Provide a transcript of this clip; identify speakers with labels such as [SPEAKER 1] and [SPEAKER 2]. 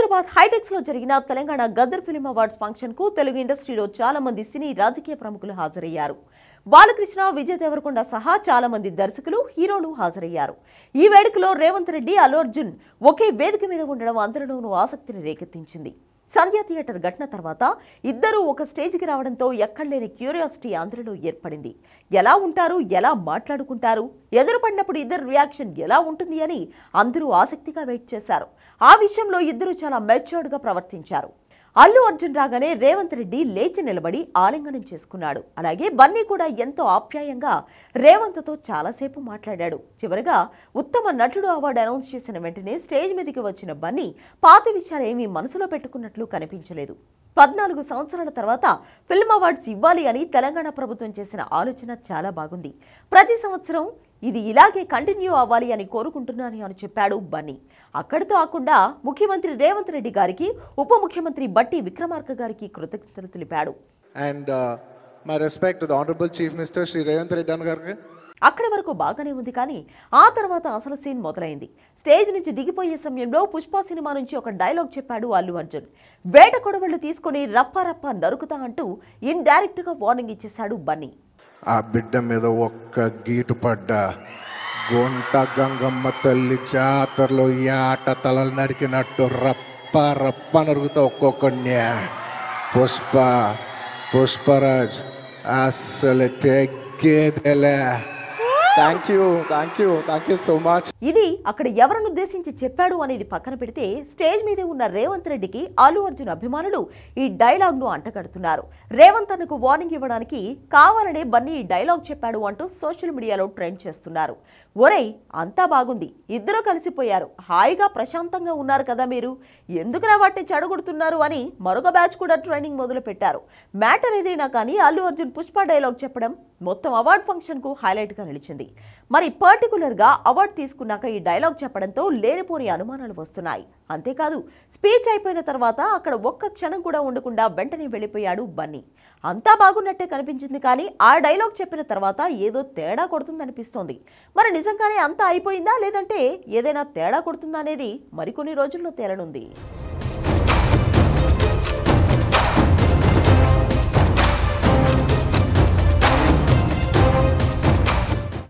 [SPEAKER 1] హైదరాబాద్ హైటెక్స్ లో జరిగిన Telangana Gaddar film awards function కు తెలుగు ఇండస్ట్రీలో చాలా మంది సినీ రాజకీయ ప్రముఖులు హాజరయ్యారు. బాలకృష్ణ, విజయ్ దేవరకొండ సహా చాలా మంది దర్శకులు, హీరోలు హాజరయ్యారు. ఈ వేడుకలో రేవంత్ రెడ్డి, అల్లు అర్జున్ ఒకే వేదిక మీద ఉండడం అందరిలోనూ ఆసక్తిని రేకెత్తించింది. సంధ్య థియేటర్ ఘటన తర్వాత ఇద్దరూ ఒక స్టేజ్కి రావడంతో ఎక్కడలేని క్యూరియాసిటీ అందరిలో ఏర్పడింది. ఎలా ఉంటారు, ఎలా మాట్లాడుకుంటారు, ఎదురుపడినప్పుడు ఇద్దరు రియాక్షన్ ఎలా ఉంటుంది అని అందరూ ఆసక్తిగా వెయిట్ చేశారు. ఆ విషయంలో ఇద్దరు చాలా మెచ్యూర్డ్గా ప్రవర్తించారు. అల్లు అర్జున్ రాగానే రేవంత్ రెడ్డి లేచి నిలబడి ఆలింగనం చేసుకున్నాడు. అలాగే బన్నీ కూడా ఎంతో ఆప్యాయంగా రేవంత్తో చాలాసేపు మాట్లాడాడు. చివరిగా ఉత్తమ నటుడు అవార్డు అనౌన్స్ చేసిన వెంటనే స్టేజ్ మీదకి వచ్చిన బన్నీ పాత విషయాలేమీ మనసులో పెట్టుకున్నట్లు కనిపించలేదు. 14 సంవత్సరాల తర్వాత ఫిల్మ్ అవార్డ్స్ ఇవ్వాలి అని తెలంగాణ ప్రభుత్వం చేసిన ఆలోచన చాలా బాగుంది. ప్రతి సంవత్సరం ఇది ఇలాగే కంటిన్యూ అవ్వాలి అని కోరుకుంటున్నాను అని చెప్పాడు బన్నీ. అక్కడితో ఆకుండా ముఖ్యమంత్రి రేవంత్ రెడ్డి గారికి, ఉప ముఖ్యమంత్రి బట్టి విక్రమార్క గారికి కృతజ్ఞతలు తెలిపాడు.
[SPEAKER 2] And my respect to the honourable chief minister Shri Revanth Reddy గారికి.
[SPEAKER 1] అక్కడి వరకు బాగానే ఉంది, కానీ ఆ తర్వాత అసలు సీన్ మొదలైంది. స్టేజ్ నుంచి దిగిపోయే సమయంలో పుష్ప సినిమా నుంచి ఒక డైలాగ్ చెప్పాడు అల్లు అర్జున్. వేట కొడవళ్లు తీసుకుని రప్ప రప్ప నరుకుతా అంటూ ఇండైరెక్ట్ గా వార్నింగ్ ఇచ్చేశాడు బన్నీ.
[SPEAKER 2] ఆ బిడ్డ మీద ఒక్క గీటు పడ్డా గుంట గంగమ్మ తల్లి జాతరలో యాట తలలు నరికినట్టు రప్ప రప్ప నరుగుతా ఒక్కొక్కడిని. పుష్పరాజ్ అస్సలు తెగ్గేదేలే. Thank you so much.
[SPEAKER 1] ఇది అక్కడ ఎవరిని ఉద్దేశించి చెప్పాడు అనేది పక్కన పెడితే, స్టేజ్ మీద ఉన్న రేవంత్ రెడ్డికి అల్లు అర్జున్ అభిమానులు ఈ డైలాగ్ ను అంటగడుతున్నారు. రేవంత్ అన్నకు వార్నింగ్ ఇవ్వడానికి కావాలనే బన్నీ ఈ డైలాగ్ చెప్పాడు అంటూ సోషల్ మీడియాలో ట్రెండ్ చేస్తున్నారు. ఒరేయ్, అంతా బాగుంది, ఇద్దరు కలిసిపోయారు, హాయిగా ప్రశాంతంగా ఉన్నారు కదా, మీరు ఎందుకురా వాటిని చెడగొడుతున్నారు అని మరొక బ్యాచ్ కూడా ట్రెండింగ్ మొదలు పెట్టారు. మ్యాటర్ ఏదైనా కానీ అల్లు అర్జున్ పుష్ప డైలాగ్ చెప్పడం మొత్తం అవార్డ్ ఫంక్షన్ కు హైలైట్ గా నిలిచింది. మరి పర్టికులర్ గా అవార్డు తీసుకున్నాక ఈ డైలాగ్ చెప్పడంతో లేనిపోని అనుమానాలు వస్తున్నాయి. అంతేకాదు, స్పీచ్ అయిపోయిన తర్వాత అక్కడ ఒక్క క్షణం కూడా ఉండకుండా వెంటనే వెళ్ళిపోయాడు బన్నీ. అంతా బాగున్నట్టే కనిపించింది, కానీ ఆ డైలాగ్ చెప్పిన తర్వాత ఏదో తేడా కొడుతుందనిపిస్తోంది. మరి నిజంగానే అంతా అయిపోయిందా, లేదంటే ఏదైనా తేడా కొడుతుందా అనేది మరికొన్ని రోజుల్లో తేలనుంది.